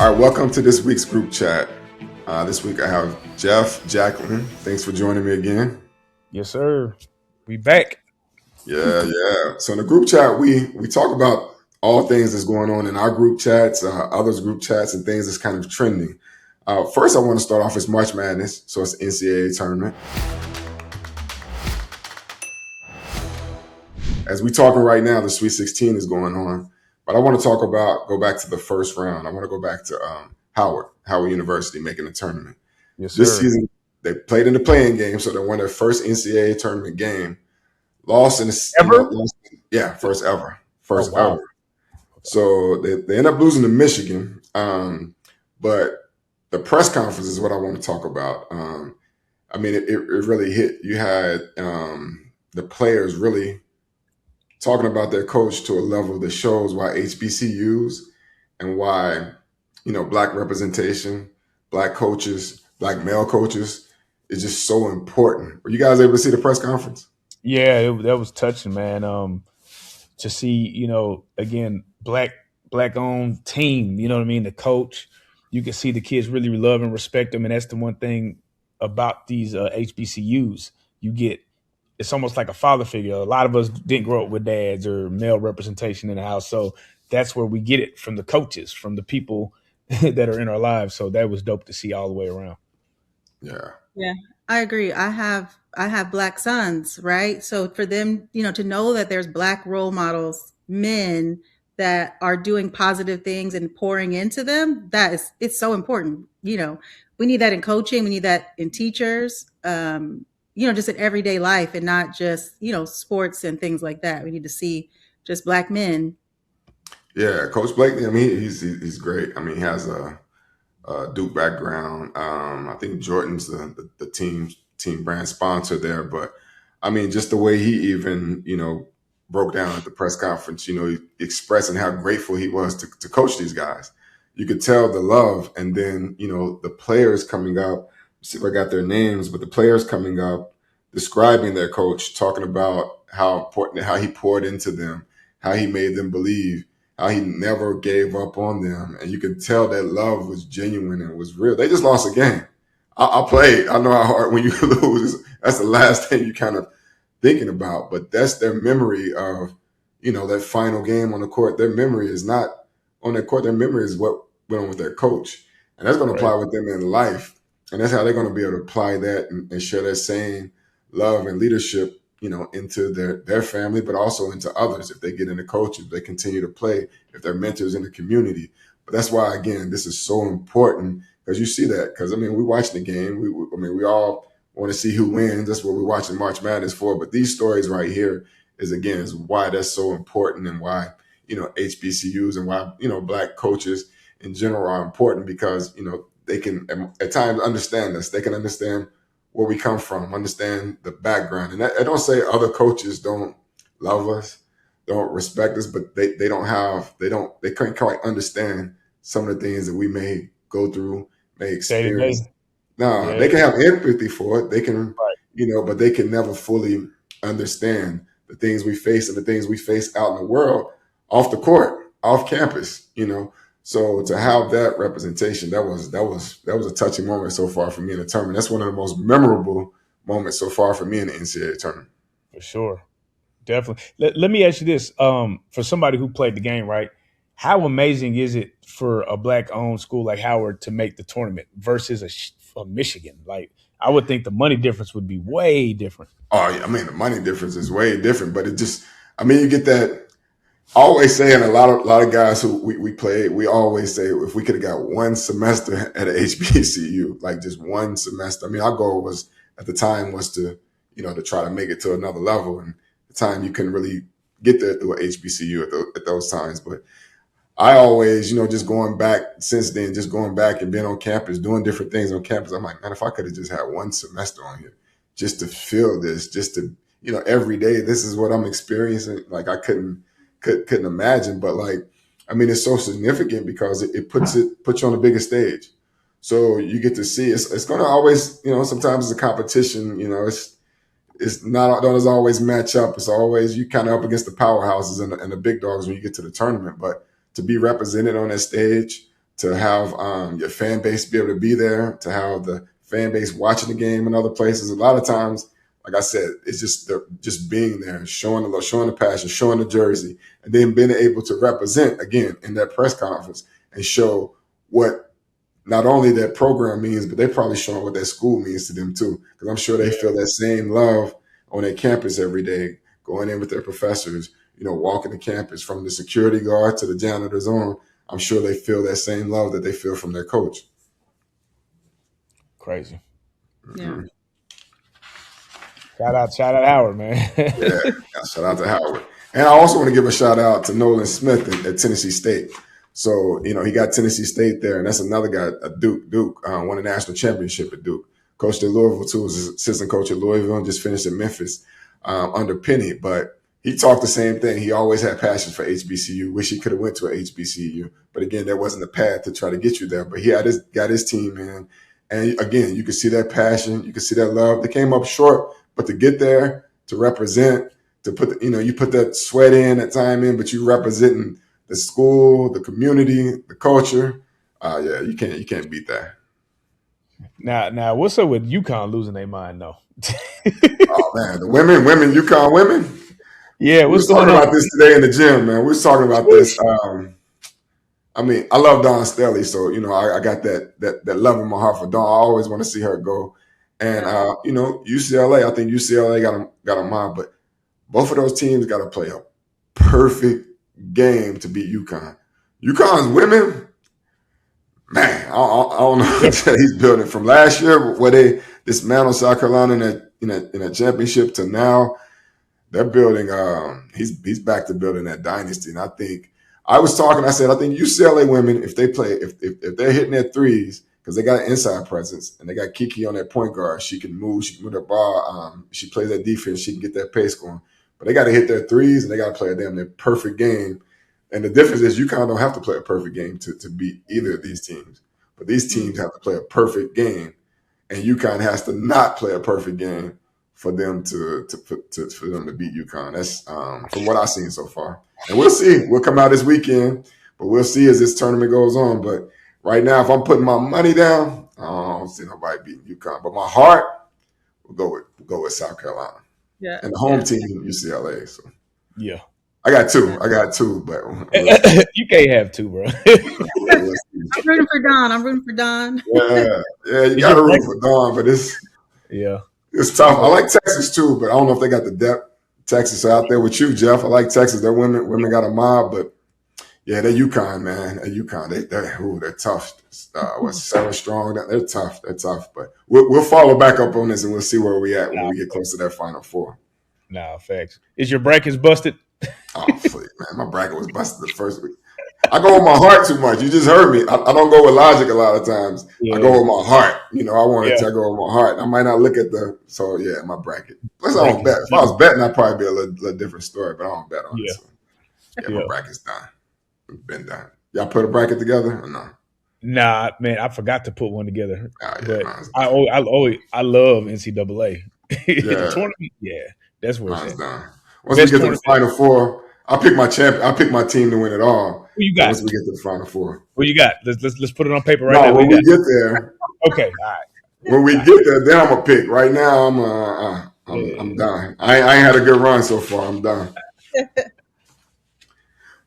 All right, welcome to this week's group chat. This week I have Jeff, Jacqueline. Thanks for joining me again. Yes, sir. We back. Yeah. So in the group chat, we talk about all things that's going on in our group chats, others' group chats, and things that's kind of trending. First, I want to start off with March Madness, so it's NCAA tournament. As we're talking right now, the Sweet 16 is going on, but I want to go back to the first round. I want to go back to Howard University making the tournament. Yes, sir. This season, they played in the playing game, so they won their first NCAA tournament game. Lost in the Ever? first ever. Oh, wow. Ever. So they end up losing to Michigan. But the press conference is what I want to talk about. I mean, it really hit. You had the players really talking about their coach to a level that shows why HBCUs and why, Black representation, Black coaches, Black male coaches is just so important. Were you guys able to see the press conference? Yeah, that was touching, man. To see, again, black owned team. You know what I mean? The coach, you can see the kids really love and respect them, and that's the one thing about these HBCUs. It's almost like a father figure. A lot of us didn't grow up with dads or male representation in the house, so that's where we get it from the coaches, from the people that are in our lives. So that was dope to see all the way around. Yeah, I agree. I have Black sons, right? So for them, to know that there's Black role models, men that are doing positive things and pouring into them, it's so important. We need that in coaching. We need that in teachers, just in everyday life, and not just, sports and things like that. We need to see just Black men. Yeah, Coach Blakeney, I mean, he's great. I mean, he has a Duke background. I think Jordan's the team brand sponsor there, but I mean, just the way he even broke down at the press conference, expressing how grateful he was to coach these guys. You could tell the love, and then the players coming up. See if I got their names, but the players coming up describing their coach, talking about how important, how he poured into them, how he made them believe, how he never gave up on them. And you could tell that love was genuine and was real. They just lost a game. I played. I know how hard when you lose, that's the last thing you kind of thinking about. But that's their memory of, that final game on the court. Their memory is not on their court. Their memory is what went on with their coach. And that's going to apply with them in life. And that's how they're going to be able to apply that and share that same love and leadership into their family, but also into others. If they get into coaching, they continue to play, if they're mentors in the community. But that's why, again, this is so important, because you see that. Because, I mean, we watch the game. We all want to see who wins. That's what we're watching March Madness for. But these stories right here is why that's so important, and why, HBCUs and why, Black coaches in general are important, because, they can at times understand us. They can understand where we come from, understand the background. And I don't say other coaches don't love us, don't respect us, but they can't quite understand some of the things that we may go through, may experience. No, they can have empathy for it. They can, but they can never fully understand the things we face and the things we face out in the world, off the court, off campus, So to have that representation, that was a touching moment so far for me in the tournament. That's one of the most memorable moments so far for me in the NCAA tournament. For sure. Definitely. Let me ask you this. For somebody who played the game, right, how amazing is it for a Black-owned school like Howard to make the tournament versus a Michigan? Like, I would think the money difference would be way different. Oh, yeah. I mean, the money difference is way different, but you get that. I always say, and a lot of guys who we played, we always say, if we could have got one semester at a HBCU, like just one semester. I mean, our goal at the time was to try to make it to another level. And at the time you couldn't really get there through a HBCU at those times. But I always, just going back since then, just going back and being on campus, doing different things on campus. I'm like, man, if I could have just had one semester on here, just to feel this, just to, every day, this is what I'm experiencing. Like, I couldn't imagine, but it's so significant because it puts you on the biggest stage. So you get to see it's going to always, sometimes it's a competition, it's not, don't always match up. It's always, you kind of up against the powerhouses and the big dogs when you get to the tournament, but to be represented on that stage to have your fan base be able to be there, to have the fan base watching the game in other places. A lot of times, like I said, it's just being there, showing the love, showing the passion, showing the jersey, and then being able to represent again in that press conference and show what not only that program means, but they're probably showing what that school means to them too. Because I'm sure they feel that same love on their campus every day, going in with their professors, walking the campus from the security guard to the janitor's on. I'm sure they feel that same love that they feel from their coach. Crazy. Yeah. Shout out Howard, man. Yeah, shout out to Howard. And I also want to give a shout out to Nolan Smith at Tennessee State. So, he got Tennessee State there, and that's another guy, Duke, won a national championship at Duke. Coached at Louisville, too, was assistant coach at Louisville, and just finished at Memphis under Penny. But he talked the same thing. He always had passion for HBCU. Wish he could have went to a HBCU. But again, there wasn't a path to try to get you there. But he got his team in. And again, you could see that passion. You could see that love. They came up short, but to get there, to represent, to put, you put that sweat in, that time in, but you representing the school, the community, the culture. Yeah, you can't beat that. Now, what's up with UConn losing their mind though? Oh man, the women, UConn women. Yeah, what's going on? We were talking about this today in the gym, man. We was talking about this. I love Dawn Staley, so I got that love in my heart for Dawn. I always want to see her go. And UCLA, I think UCLA got a mind, but both of those teams got to play a perfect game to beat UConn. UConn's women, man, I don't know what he's building from last year where they dismantled South Carolina in a championship to now. They're building. He's back to building that dynasty, and I think I think UCLA women, if they play, if they're hitting their threes, because they got an inside presence and they got Kiki on that point guard, she can move her ball. She plays that defense, she can get that pace going. But they got to hit their threes and they got to play a damn near perfect game. And the difference is UConn don't have to play a perfect game to beat either of these teams. But these teams have to play a perfect game, and UConn has to not play a perfect game for them to beat UConn. That's from what I've seen so far. And we'll see. We'll come out this weekend, but we'll see as this tournament goes on. But right now, if I'm putting my money down, I don't see nobody beating UConn. But my heart will go with South Carolina. Yeah. And the home team, UCLA. So yeah. I got two, but you can't have two, bro. I'm rooting for Dawn. Yeah, you got to root for Dawn, but it's tough. I like Texas too, but I don't know if they got the depth. Texas out there with you, Jeff. I like Texas. Their women got a mob, but yeah, they're UConn, man. They're tough. Sarah Strong? They're tough. But we'll follow back up on this and we'll see where we at when we get close to that Final Four. Nah, facts. Is your brackets busted? Oh, man, my bracket was busted the first week. I go with my heart too much. You just heard me. I don't go with logic a lot of times. Yeah. I go with my heart. I wanted to go with my heart. I might not look at my bracket. Plus, I don't bet. If I was betting, I'd probably be a little different story, but I don't bet on it. So, my bracket's done. It's been done. Y'all put a bracket together or no? Nah, man, I forgot to put one together. But I love NCAA. The tournament, that's where it's done. Once we get to the Final Four, I'll pick my champion. I'll pick my team to win it all. Who you got? Once we get to the Final Four. What you got? Let's put it on paper right now. When we get there. Okay, all right. When we get there, then I'm gonna pick. Right now, I'm done. I ain't had a good run so far. I'm done.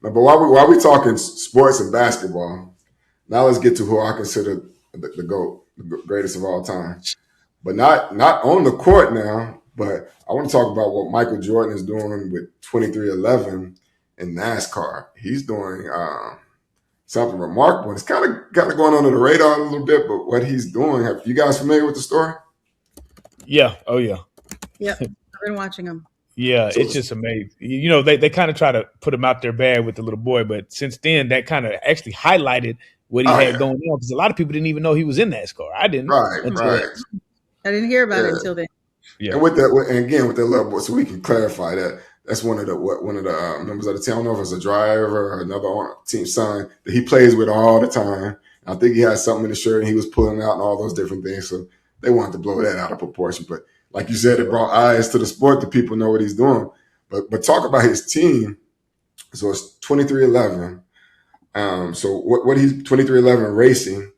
But while we talking sports and basketball, now let's get to who I consider the GOAT, the greatest of all time. But not on the court now. But I want to talk about what Michael Jordan is doing with 23XI in NASCAR. He's doing something remarkable. It's kind of going under the radar a little bit, but what he's doing, are you guys familiar with the story? Yeah. Oh, yeah. Yep. I've been watching him. Yeah, it's just amazing. They kind of try to put him out there bad with the little boy, but since then, that kind of actually highlighted what he had going on, because a lot of people didn't even know he was in NASCAR. I didn't. Right. I didn't hear about it until then. Yeah. And with that little boy, so we can clarify that that's one of the members of the team. I don't know if it's a driver or another team son that he plays with all the time. I think he had something in the shirt and he was pulling out and all those different things. So they wanted to blow that out of proportion. But like you said, it brought eyes to the sport. The people know what he's doing. But talk about his team. So it's 23XI. So what he's 2311 racing,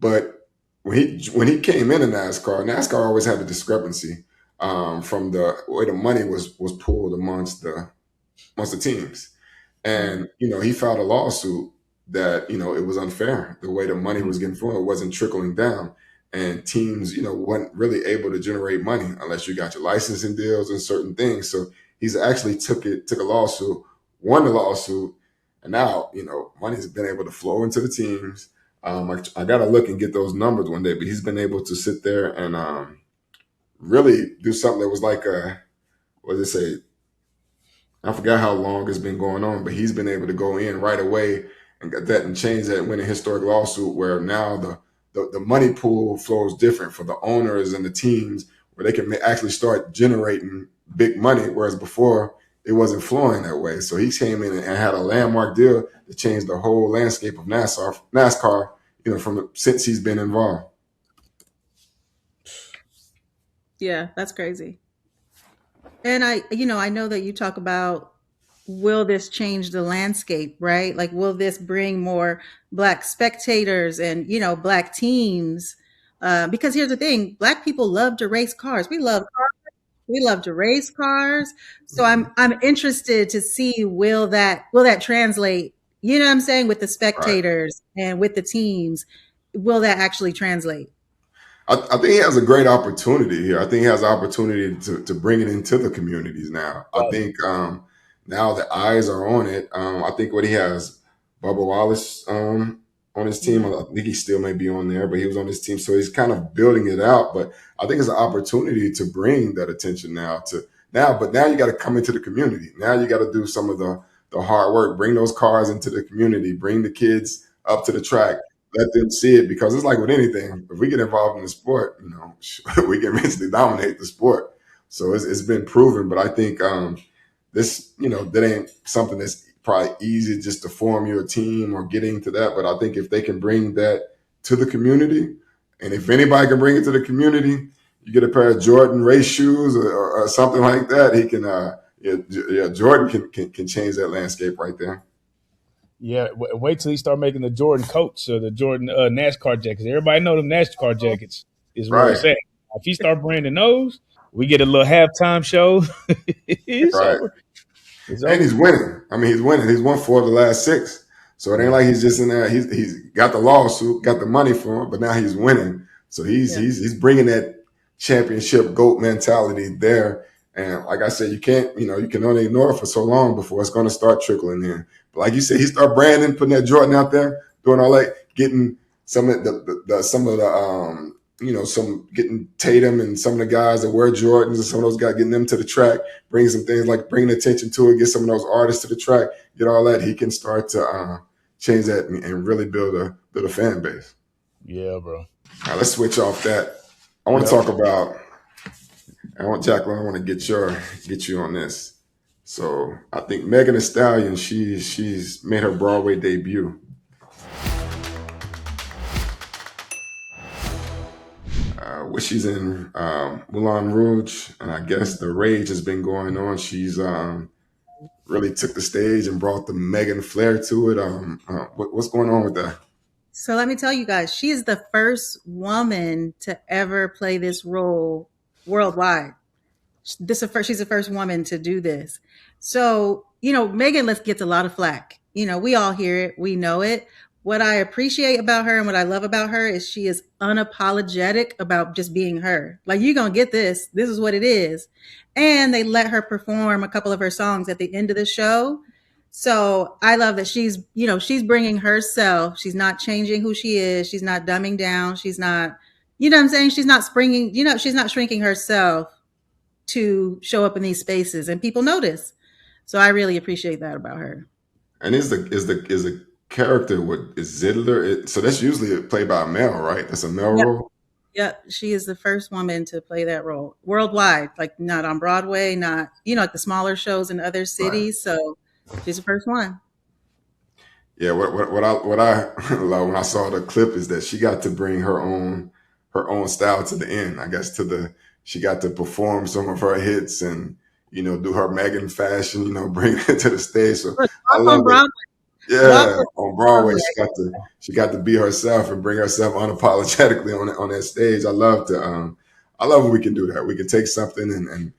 but when he came into NASCAR always had a discrepancy from the way the money was pooled amongst the teams. And, he filed a lawsuit that, it was unfair. The way the money was getting flowed, it wasn't trickling down. And teams, weren't really able to generate money unless you got your licensing deals and certain things. So he's actually took a lawsuit, won the lawsuit, and now, money's been able to flow into the teams. I got to look and get those numbers one day, but he's been able to sit there and really do something that was like what does it say? I forgot how long it's been going on, but he's been able to go in right away and get that and change that, win a historic lawsuit where now the money pool flows different for the owners and the teams, where they can actually start generating big money, whereas before it wasn't flowing that way. So he came in and had a landmark deal that changed the whole landscape of NASCAR, since he's been involved. Yeah, that's crazy. And I know that you talk about, will this change the landscape, right? Like, will this bring more Black spectators and, Black teams? Because here's the thing, Black people love to race cars. We love cars. We love to race cars. So I'm interested to see, will that translate, you know what I'm saying, with the spectators and with the teams? Will that actually translate? I think he has a great opportunity here. I think he has an opportunity to bring it into the communities now. I think now the eyes are on it. I think what he has, Bubba Wallace on his team. I think he still may be on there, but he was on his team. So he's kind of building it out. But I think it's an opportunity to bring that attention but now you got to come into the community. Now you got to do some of the hard work, bring those cars into the community, bring the kids up to the track. Let them see it, because it's like with anything. If we get involved in the sport, we can eventually dominate the sport. So it's been proven. But I think this, that ain't something that's probably easy just to form your team or getting to that. But I think if they can bring that to the community, and if anybody can bring it to the community, you get a pair of Jordan race shoes or something like that, he can. Jordan can change that landscape right there. Yeah, wait till he start making the Jordan coats or the Jordan NASCAR jackets. Everybody know them NASCAR jackets is where it's at. If he start branding those, we get a little halftime show. It's over. And he's winning. I mean, he's winning. He's won 4 of the last 6. So it ain't like he's just in there. He's got the lawsuit, got the money for him, but now he's winning. So he's bringing that championship GOAT mentality there. And like I said, you can only ignore it for so long before it's going to start trickling in. But like you said, he start branding, putting that Jordan out there, doing all that, getting getting Tatum and some of the guys that wear Jordans and some of those guys, getting them to the track, bring some things like bringing attention to it, get some of those artists to the track, get all that. He can start to change that and really build a fan base. Yeah, bro. All right, let's switch off that. I want to talk about. Jacqueline, I want to get you on this. So I think Megan Thee Stallion, she's made her Broadway debut. She's in Moulin Rouge, and I guess the rage has been going on. She's really took the stage and brought the Megan flair to it. What's going on with that? So let me tell you guys, she is the first woman to ever play this role worldwide. She's the first woman to do this. So, Megan gets a lot of flack. We all hear it. We know it. What I appreciate about her and what I love about her is she is unapologetic about just being her. Like, you're going to get this. This is what it is. And they let her perform a couple of her songs at the end of the show. So I love that she's bringing herself. She's not changing who she is. She's not dumbing down. She's not, what I'm saying? She's not she's not shrinking herself to show up in these spaces, and people notice. So I really appreciate that about her. And is the character is Zidler? So that's usually played by a male, right? That's a male role. Yeah, she is the first woman to play that role worldwide. Like, not on Broadway, not like the smaller shows in other cities. Right. So she's the first one. Yeah, what I love when I saw the clip is that she got to bring her own style to the end. I guess she got to perform some of her hits and do her Megan fashion. Bring it to the stage. So I love Broadway. Yeah, on Broadway, Broadway. she got to be herself and bring herself unapologetically on that stage. I love when we can do that. We can take something and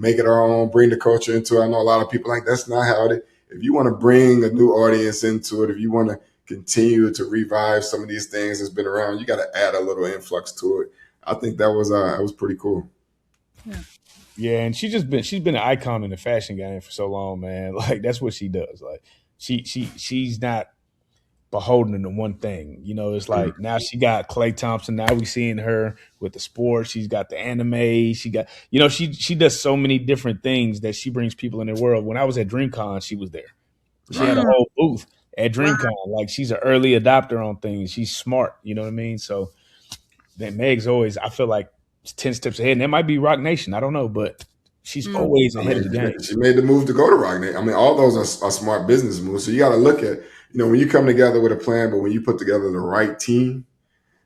make it our own, bring the culture into it. I know a lot of people like that's not how it. If you want to bring a new audience into it, if you want to continue to revive some of these things that's been around, you got to add a little influx to it. I think that was pretty cool. Yeah, and she's been an icon in the fashion game for so long, man. Like that's what she does. Like she's not beholden to one thing. You know, it's like now she got Klay Thompson. Now we seeing her with the sports. She's got the anime. She got, you know, she does so many different things that she brings people in their world. When I was at DreamCon, she was there. She had a Mm, whole booth at wow. DreamCon. Like she's an early adopter on things. She's smart. You know what I mean? So then Meg's always, I feel like, 10 steps ahead. And that might be Rock Nation. I don't know, but she's always I ahead of the game. mean, she made the move to go to Rock Nation. I mean, all those are smart business moves. So you got to look at, when you come together with a plan, but when you put together the right team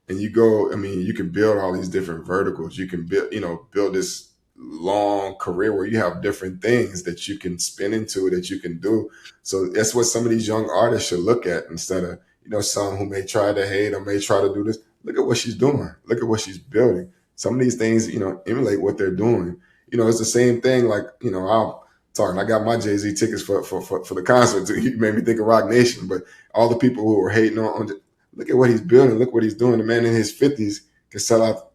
and you go, I mean, you can build all these different verticals. You can build this long career where you have different things that you can spin into, that you can do. So that's what some of these young artists should look at instead of, some who may try to hate or may try to do this. Look at what she's doing. Look at what she's building. Some of these things, emulate what they're doing. It's the same thing. Like, I got my Jay-Z tickets for the concert. He made me think of Rock Nation, but all the people who were hating on look at what he's building. Look what he's doing. The man in his 50s can sell out,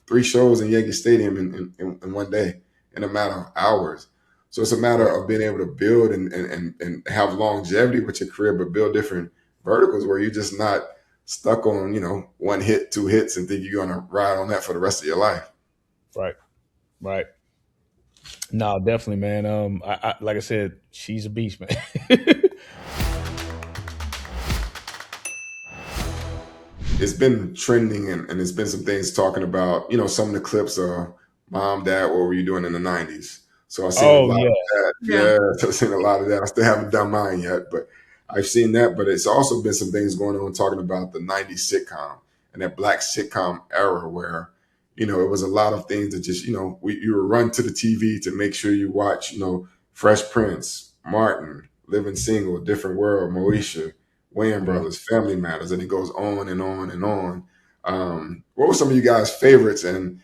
3 shows in Yankee Stadium in one day in a matter of hours. So it's a matter of being able to build and have longevity with your career, but build different verticals where you're just not stuck on, one hit, 2 hits and think you're going to ride on that for the rest of your life. Right. No, definitely, man. I like I said, she's a beast, man. It's been trending and there's been some things talking about, some of the clips of Mom, Dad, what were you doing in the 90s? So I've seen a lot of that. Yeah, I've seen a lot of that. I still haven't done mine yet, but I've seen that. But it's also been some things going on talking about the 90s sitcom and that black sitcom era where, it was a lot of things that just, you were run to the TV to make sure you watch, Fresh Prince, Martin, Living Single, Different World, Moesha, Wayans Brothers, Family Matters, and it goes on and on and on. What were some of you guys' favorites? And,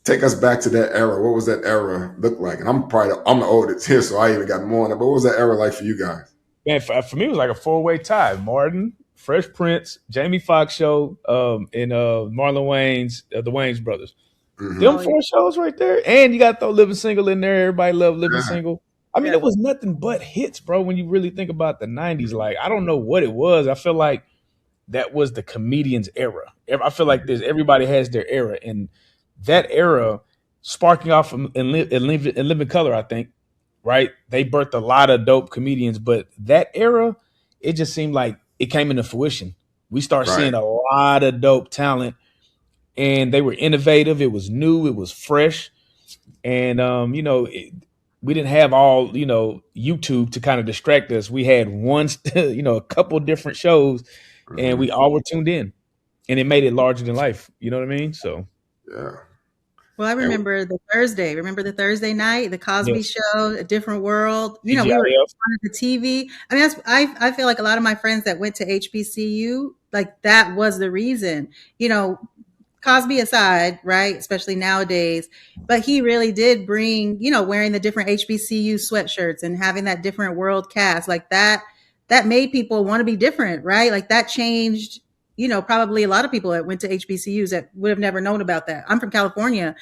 take us back to that era. What was that era look like? And I'm the oldest here, so I even got more on it. But what was that era like for you guys? Man, for me, it was like a 4-way tie. Martin, Fresh Prince, Jamie Foxx show, and Marlon Wayans, the Wayans brothers. Mm-hmm. Them 4 shows right there. And you got to throw Living Single in there. Everybody loved Living Single. I mean, it was nothing but hits, bro, when you really think about the 90s. Like, I don't know what it was. I feel like that was the comedian's era. I feel like everybody has their era. And that era, sparking off in Living Color, I think, right? They birthed a lot of dope comedians. But that era, it just seemed like it came into fruition. We start seeing a lot of dope talent. And they were innovative. It was new. It was fresh. And, we didn't have all, YouTube to kind of distract us. We had a couple different shows, and we all were tuned in, and it made it larger than life. You know what I mean? So, yeah. Well, I remember the Thursday. Remember the Thursday night, the Cosby Show, A Different World. We were in front of the TV. I mean, I feel like a lot of my friends that went to HBCU, like that was the reason. Cosby aside, right? Especially nowadays, but he really did bring, wearing the different HBCU sweatshirts and having that different world cast like that made people want to be different, right? Like that changed, probably a lot of people that went to HBCUs that would have never known about that. I'm from California.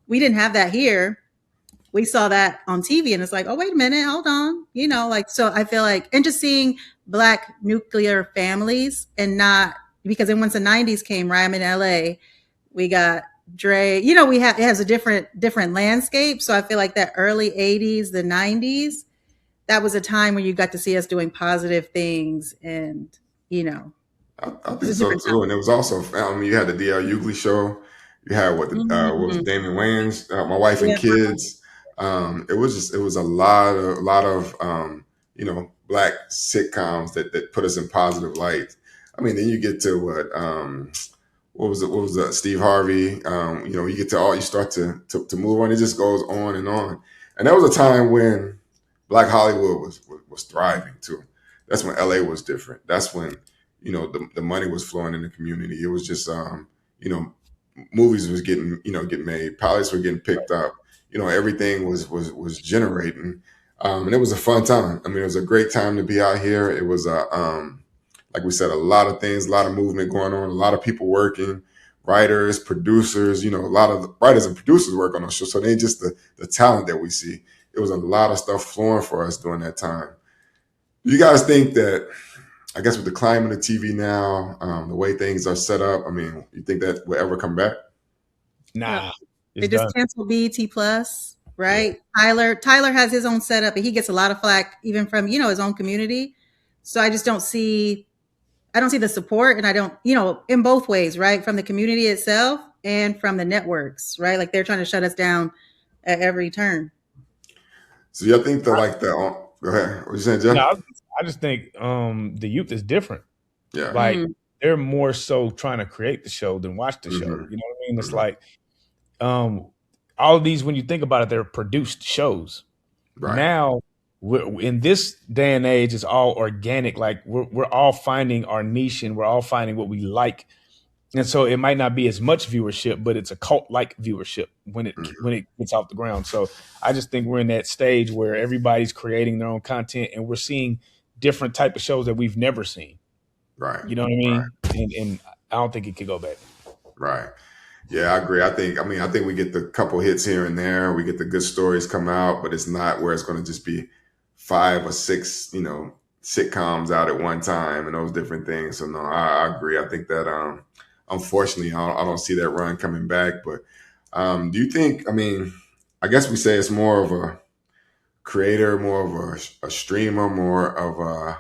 We didn't have that here. We saw that on TV and it's like, oh, wait a minute, hold on. So I feel like, and just seeing Black nuclear families and not, because then once the 90s came, right, I'm in LA, we got Dre, it has a different landscape. So I feel like that early 80s, the 90s, that was a time when you got to see us doing positive things and, I think so too. And it was also, you had the D.L. Hughley show. You had what was Damon Wayans, My Wife and Kids. It was a lot of Black sitcoms that put us in positive light. I mean, then you get to what was it? Steve Harvey. You get to you start to move on. It just goes on. And that was a time when Black Hollywood was thriving too. that's when LA was different. That's when, you know, the money was flowing in the community. It was just, you know, movies was getting made, pilots were getting picked up. You know, everything was generating, and it was a fun time. I mean, it was a great time to be out here. It was like we said, a lot of things, a lot of movement going on, a lot of people working, writers, producers. You know, a lot of writers and producers work on the show, so they ain't just the talent that we see. It was a lot of stuff flowing for us during that time. Do you guys think that, I guess with the climate of TV now, the way things are set up, I mean, you think that will ever come back? Nah, they just canceled BET Plus, right? Yeah. Tyler has his own setup, and he gets a lot of flack even from, you know, his own community. So I just don't see the support, and I don't, you know, in both ways, right? From the community itself and from the networks, right? Like they're trying to shut us down at every turn. So you think go ahead. What you saying, Jeff? No, I just think the youth is different. Yeah. Like they're more so trying to create the show than watch the show. You know what I mean? It's like all of these, when you think about it, they're produced shows. Right. Now, in this day and age, it's all organic. Like we're all finding our niche, and we're all finding what we like. And so it might not be as much viewership, but it's a cult-like viewership when it gets off the ground. So I just think we're in that stage where everybody's creating their own content, and we're seeing different type of shows that we've never seen. Right. You know what I mean? Right. And I don't think it could go back. Right. Yeah, I agree. I think we get the couple hits here and there. We get the good stories come out, but it's not where it's going to just be 5 or 6, you know, sitcoms out at one time and those different things. So no, I agree. I think that unfortunately, I don't see that run coming back. But do you think, I mean, I guess we say it's more of a creator, more of a streamer, more of a,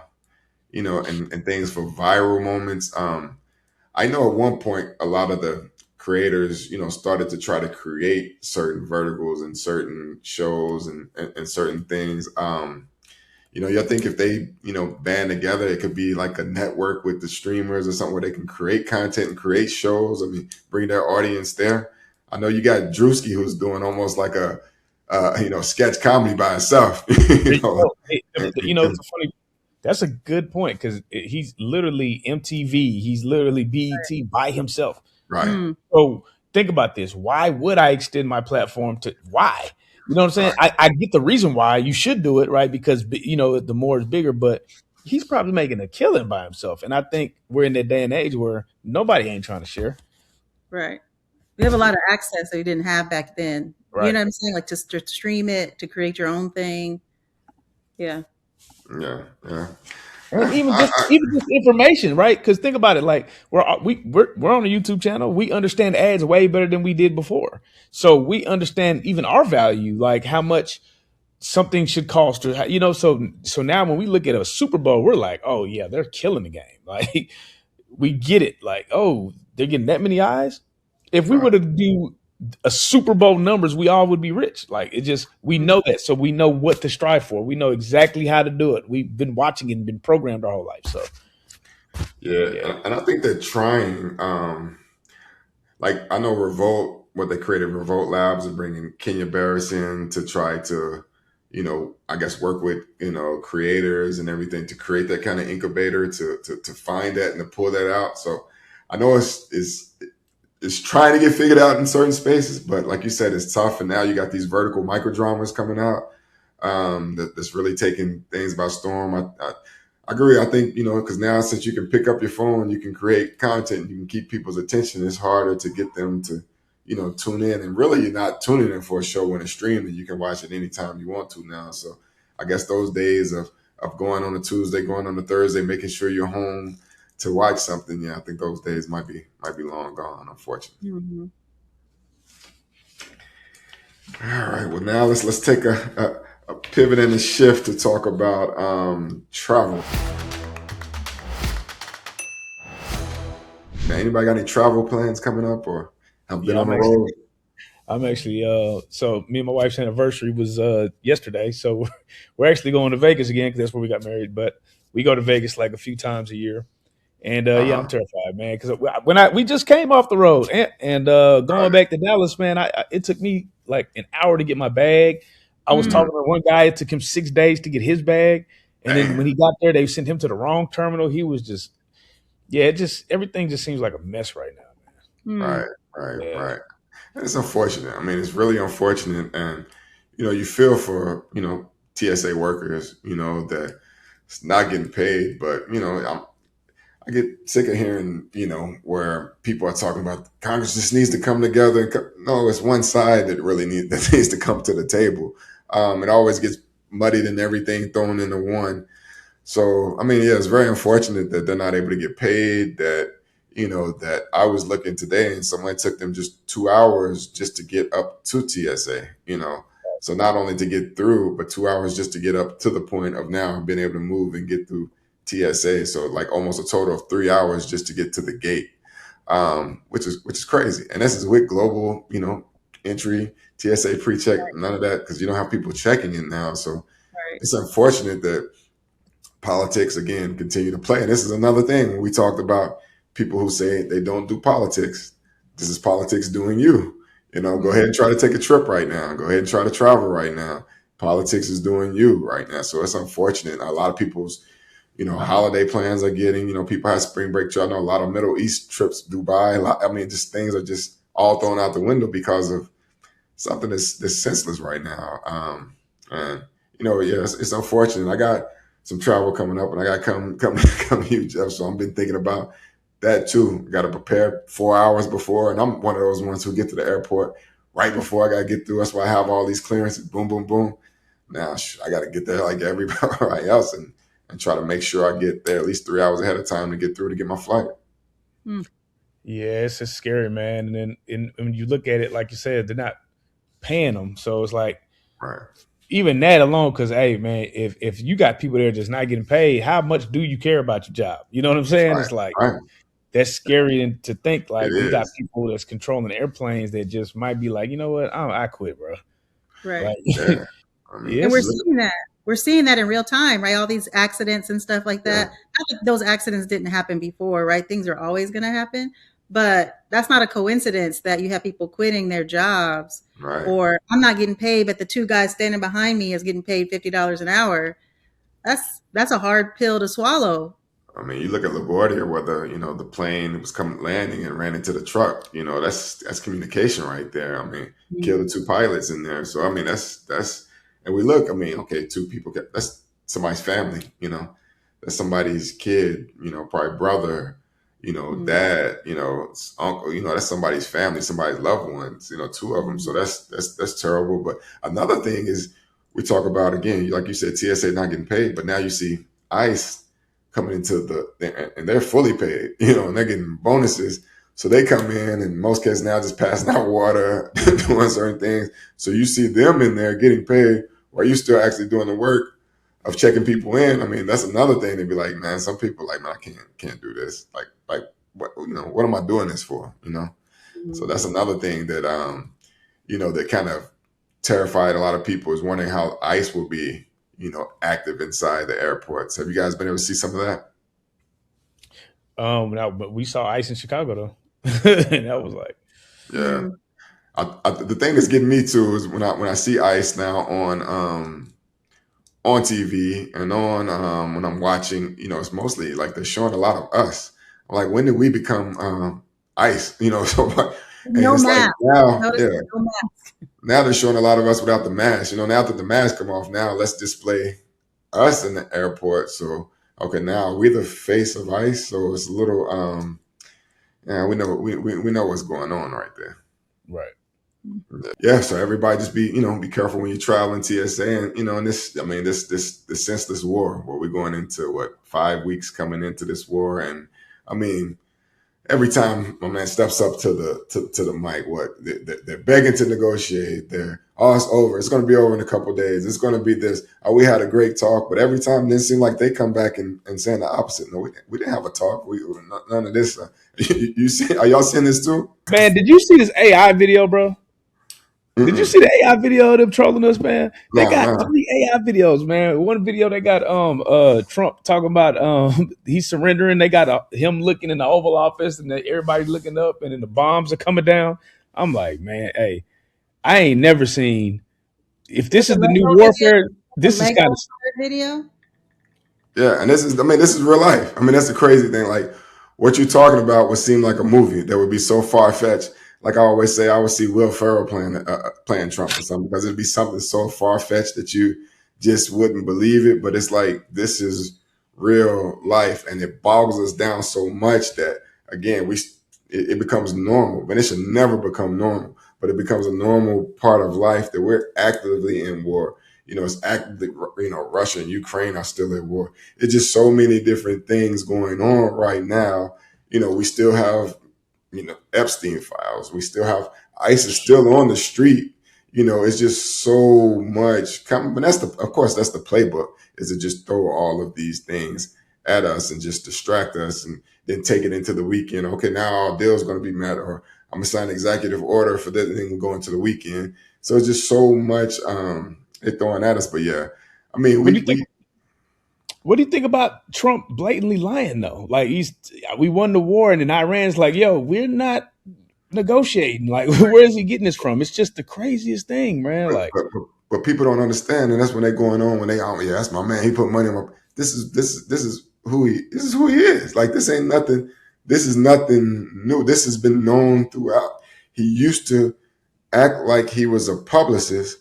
you know, and things for viral moments. I know at one point, a lot of the creators, you know, started to try to create certain verticals and certain shows and certain things. You know, I think if they, you know, band together, it could be like a network with the streamers or something where they can create content and create shows. I mean, bring their audience there. I know you got Drewski, who's doing almost like a, you know, sketch comedy by himself. You know, it's funny. That's a good point, because he's literally MTV. He's literally BET by himself. Right. So think about this. Why would I extend my platform to why? You know what I'm saying? Right. I get the reason why you should do it, right? Because, you know, the more is bigger, but he's probably making a killing by himself. And I think we're in that day and age where nobody ain't trying to share. Right. We have a lot of access that we didn't have back then. Right. You know what I'm saying? Like to stream it, to create your own thing. Yeah. Yeah. Even just information, right? Because think about it, like we're on a YouTube channel. We understand ads way better than we did before, so we understand even our value, like how much something should cost, or you know. So now when we look at a Super Bowl, we're like, oh yeah, they're killing the game. Like we get it. Like, oh, they're getting that many eyes. If we were to do a Super Bowl numbers, we all would be rich. Like it just, we know that. So we know what to strive for. We know exactly how to do it. We've been watching and been programmed our whole life. So yeah. And I think they're trying, like I know Revolt, what they created, Revolt Labs, and bringing Kenya Barris in to try to, you know, I guess work with, you know, creators and everything to create that kind of incubator to find that and to pull that out. So I know it's trying to get figured out in certain spaces, but like you said, it's tough. And now you got these vertical micro dramas coming out that's really taking things by storm. I agree. I think, you know, because now since you can pick up your phone, you can create content, you can keep people's attention. It's harder to get them to, you know, tune in. And really, you're not tuning in for a show when it's streamed, and you can watch it anytime you want to now. So I guess those days of going on a Tuesday, going on a Thursday, making sure you're home to watch something, yeah, I think those days might be long gone, unfortunately. Mm-hmm. All right, well now let's take a pivot and a shift to talk about travel. Now, anybody got any travel plans coming up, or have been on the road? I'm actually so me and my wife's anniversary was yesterday, so we're actually going to Vegas again because that's where we got married. But we go to Vegas like a few times a year. And yeah, I'm terrified, man, because we just came off the road and going back to Dallas, man, it took me like an hour to get my bag. I was talking to one guy; it took him 6 days to get his bag, And then when he got there, they sent him to the wrong terminal. He was just, everything just seems like a mess right now, Right, Mm. right. And it's unfortunate. I mean, it's really unfortunate. And, you feel for, TSA workers, that it's not getting paid. But, I get sick of hearing, where people are talking about Congress just needs to come together. No, it's one side that that needs to come to the table. It always gets muddied and everything thrown into one. So, I mean, yeah, it's very unfortunate that they're not able to get paid. That I was looking today and someone took them just 2 hours just to get up to TSA. So not only to get through, but 2 hours just to get up to the point of now being able to move and get through TSA. So like almost a total of 3 hours just to get to the gate, which is crazy. And this is with global, entry, TSA pre-check, none of that, because you don't have people checking in now. So Right. it's unfortunate that politics again continue to play. And this is another thing when we talked about people who say they don't do politics. This is politics doing you. Go ahead and try to take a trip right now. Go ahead and try to travel right now. Politics is doing you right now. So it's unfortunate. A lot of people's, holiday plans are getting, people have spring break. I know a lot of Middle East trips, Dubai. Just things are just all thrown out the window because of something that's senseless right now. And it's unfortunate. I got some travel coming up, and I got come here, Jeff. So I've been thinking about that too. Got to prepare 4 hours before, and I'm one of those ones who get to the airport right before I got to get through. That's why I have all these clearances. Boom, boom, boom. Now I got to get there like everybody else, and try to make sure I get there at least 3 hours ahead of time to get through to get my flight. Yeah, it's just scary, man. And then when you look at it, like you said, they're not paying them, so it's like, right. Even that alone, because hey, man, if you got people there just not getting paid, how much do you care about your job? You know what I'm saying? Right. It's like Right. that's scary to think. Like It we got is. people that's controlling airplanes that just might be like, you know what, I quit, bro. Right. Like, Yeah. I mean, And we're seeing that. We're seeing that in real time, right? All these accidents and stuff like that. Not that those accidents didn't happen before, right? Things are always going to happen. But that's not a coincidence that you have people quitting their jobs, right. or I'm not getting paid, but the two guys standing behind me is getting paid $50 an hour. That's a hard pill to swallow. I mean, you look at LaGuardia, where the plane was coming landing and ran into the truck. That's communication right there. I mean, killed the two pilots in there. So I mean, that's and we look. I mean, okay, two people. That's somebody's family. That's somebody's kid. Probably brother. Dad. Uncle. That's somebody's family, somebody's loved ones. Two of them. So that's terrible. But another thing is we talk about again, like you said, TSA not getting paid, but now you see ICE coming into and they're fully paid, and they're getting bonuses. So they come in most cases now just passing out water, doing certain things. So you see them in there getting paid while you still actually doing the work of checking people in. I mean, that's another thing. They'd be like, man, some people like, man, I can't do this. Like what am I doing this for? So that's another thing that, that kind of terrified a lot of people, is wondering how ICE will be active inside the airports. Have you guys been able to see some of that? But we saw ICE in Chicago though, and that was like, yeah. The thing that's getting me too is when I see ICE now on TV and on when I'm watching, it's mostly like they're showing a lot of us. I'm like, when did we become ICE? So and no it's mask. like now, no mask. Now they're showing a lot of us without the mask. Now that the mask come off, now let's display us in the airport. So okay, now we're the face of ICE. So it's a little we know what's going on right there. right. Yeah, so everybody just be careful when you travel in TSA, and this senseless war where we're going into 5 weeks coming into this war, and I mean, every time my man steps up to the mic, they're begging to negotiate. It's over. It's going to be over in a couple of days. It's going to be this. Oh, we had a great talk, but every time it seems like they come back and saying the opposite. No, we didn't have a talk. None of this. You see? Are y'all seeing this too? Man, did you see this AI video, bro? Did you see the AI video of them trolling us, man? They got 3 AI videos, man. One video they got Trump talking about he's surrendering. They got him looking in the Oval Office and everybody looking up, and then the bombs are coming down. I'm like, man, hey, I ain't never seen. If this is the new warfare, this is kind of video. Yeah, and this is real life. I mean, that's the crazy thing. Like what you're talking about would seem like a movie that would be so far fetched. Like I always say, I would see Will Ferrell playing Trump or something because it'd be something so far fetched that you just wouldn't believe it. But it's like this is real life, and it bogs us down so much that again it becomes normal. But it should never become normal. But it becomes a normal part of life that we're actively in war. It's actively, Russia and Ukraine are still at war. It's just so many different things going on right now. We still have, Epstein files. We still have ISIS still on the street. It's just so much coming. But of course, that's the playbook, is to just throw all of these things at us and just distract us and then take it into the weekend. Okay, now our deal's going to be met, or I'm going to sign an executive order for that, and then we'll go into the weekend. So it's just so much they're throwing at us. But yeah, I mean, what do you think about Trump blatantly lying though? Like we won the war, and then Iran's like, yo, we're not negotiating. Like, where is he getting this from? It's just the craziest thing, man. Like, but people don't understand, and that's when they're going on when they, oh yeah, that's my man. He put money on my. This is who he is. Like this ain't nothing. This is nothing new. This has been known throughout. He used to act like he was a publicist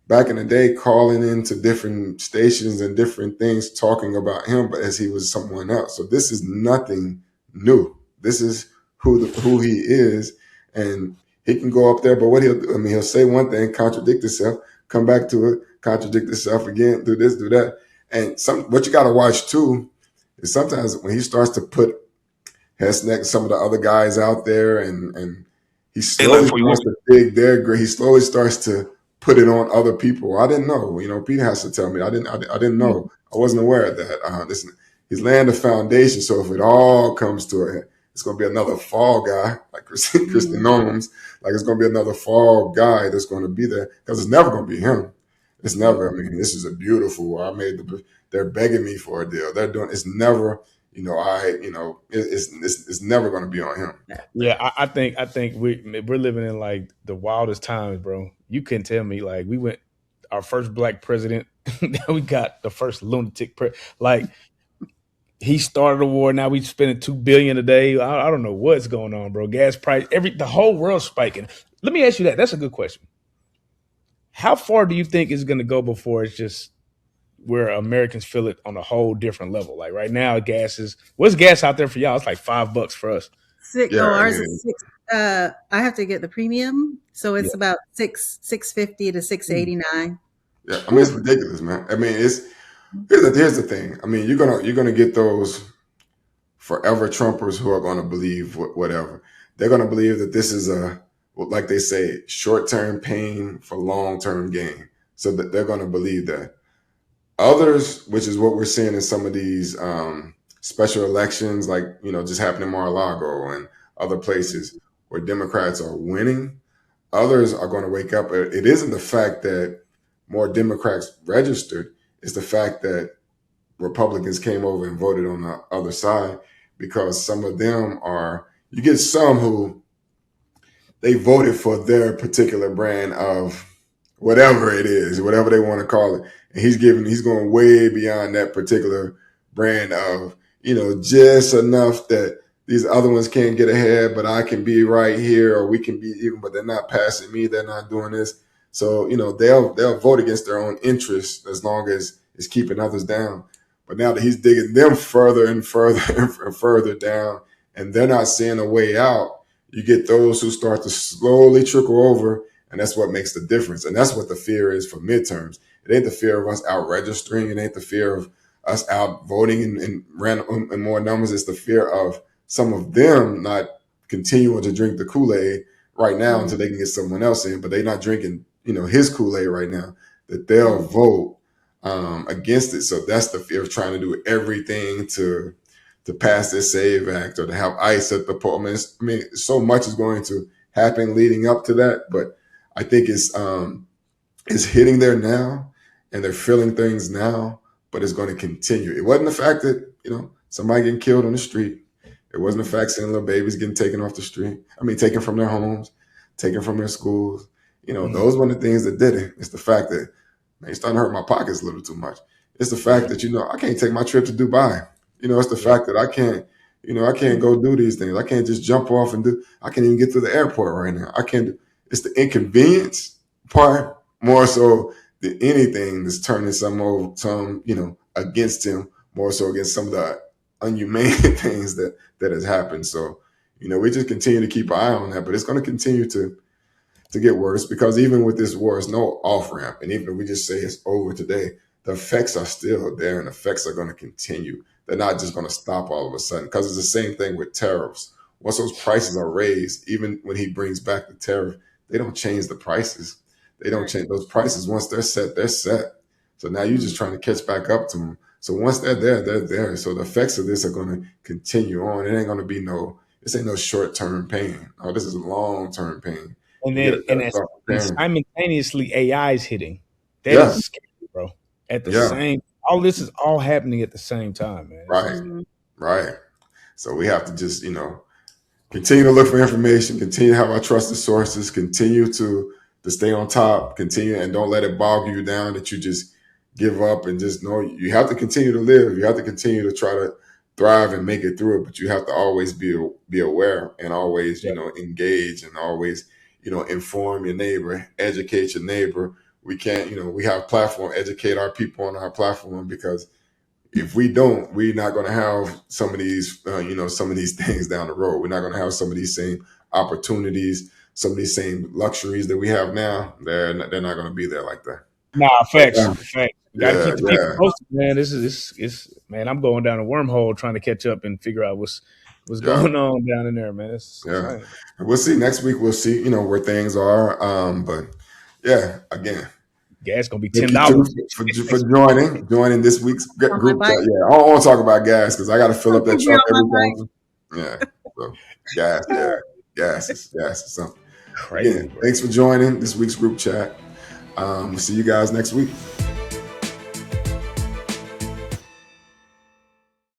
back in the day, calling into different stations and different things, talking about him, but as he was someone else. So this is nothing new. This is who he is, and he can go up there. But what he'll do, he'll say one thing, contradict himself, come back to it, contradict himself again, do this, do that. And what you got to watch too is sometimes when he starts to put Hesneck, some of the other guys out there, and he slowly starts to dig their grave. He slowly starts to put it on other people. I didn't know. Peter has to tell me. I didn't know. I wasn't aware of that. He's laying the foundation. So if it all comes to it, it's going to be another fall guy like Kristen Nomes. Like it's going to be another fall guy that's going to be there, because it's never going to be him. It's never. This is a beautiful. They're begging me for a deal. They're doing. It's never. It's never going to be on him. Yeah, I think we're living in like the wildest times, bro. You couldn't tell me like we went our first black president, we got the first lunatic like he started a war. Now we spending $2 billion a day. I don't know what's going on, bro. Gas price, the whole world's spiking. Let me ask you that. That's a good question. How far do you think it's going to go before it's just where Americans feel it on a whole different level? Like right now, what's gas out there for y'all? It's like $5 for us. Ours is $6. I have to get the premium, so it's about $6.50 to $6.89. Yeah, it's ridiculous, man. Here's the thing. You're gonna get those forever Trumpers who are gonna believe whatever. They're gonna believe that this is like they say, short-term pain for long-term gain. So that they're gonna believe that. Others, which is what we're seeing in some of these special elections, like just happened in Mar-a-Lago and other places where Democrats are winning, others are going to wake up. It isn't the fact that more Democrats registered, it's the fact that Republicans came over and voted on the other side, because some of them you get some who they voted for their particular brand of whatever it is, whatever they want to call it. And he's going way beyond that particular brand of, just enough that these other ones can't get ahead, but I can be right here, or we can be even, but they're not passing me. They're not doing this. So, they'll vote against their own interests as long as it's keeping others down. But now that he's digging them further and further and further down, and they're not seeing a way out, you get those who start to slowly trickle over. And that's what makes the difference. And that's what the fear is for midterms. It ain't the fear of us out registering. It ain't the fear of us out voting in random in more numbers. It's the fear of some of them not continuing to drink the Kool-Aid right now until they can get someone else in. But they're not drinking, his Kool-Aid right now, that they'll vote against it. So that's the fear of trying to do everything to pass this SAVE Act or to have ICE at the poll. So much is going to happen leading up to that, but I think it's hitting there now, and they're feeling things now, but it's going to continue. It wasn't the fact that, somebody getting killed on the street. It wasn't the fact seeing little babies getting taken off the street. Taken from their homes, taken from their schools. Those were the things that did it. It's the fact that, man, it's starting to hurt my pockets a little too much. It's the fact that, I can't take my trip to Dubai. It's the fact that I can't go do these things. I can't just jump off I can't even get to the airport right now. I can't it's the inconvenience part more so than anything that's turning some against him, more so against some of the unhumane things that has happened. So, we just continue to keep an eye on that, but it's going to continue to get worse, because even with this war, it's no off ramp. And even if we just say it's over today, the effects are still there, and the effects are going to continue. They're not just going to stop all of a sudden, because it's the same thing with tariffs. Once those prices are raised, even when he brings back the tariff, they don't change the prices. They don't change those prices. Once they're set, they're set. So now you're just trying to catch back up to them. So once they're there, they're there. So the effects of this are going to continue on. It ain't going to be this ain't no short-term pain. Oh, this is a long-term pain. And then simultaneously AI is hitting. That is scary, bro. At the same, all this is all happening at the same time, man. Right. So we have to just, continue to look for information, continue to have our trusted sources, continue to stay on top, continue, and don't let it bog you down that you just give up, and just know you have to continue to live. You have to continue to try to thrive and make it through it, but you have to always be aware, and always, engage, and always, inform your neighbor, educate your neighbor. We can't, we have platform, educate our people on our platform, because if we don't, we're not going to have some of these, some of these things down the road. We're not going to have some of these same opportunities, some of these same luxuries that we have now. They're not going to be there like that. Nah, facts. We got to keep the people posted, man. This is man. I'm going down a wormhole trying to catch up and figure out what's going on down in there, man. We'll see next week. We'll see, where things are. But again, gas gonna be $10 for joining this week's group chat. Yeah, I don't want to talk about gas because I got to fill up that truck every time. Yeah, so gas is something. Crazy. Again, thanks for joining this week's group chat. We'll see you guys next week.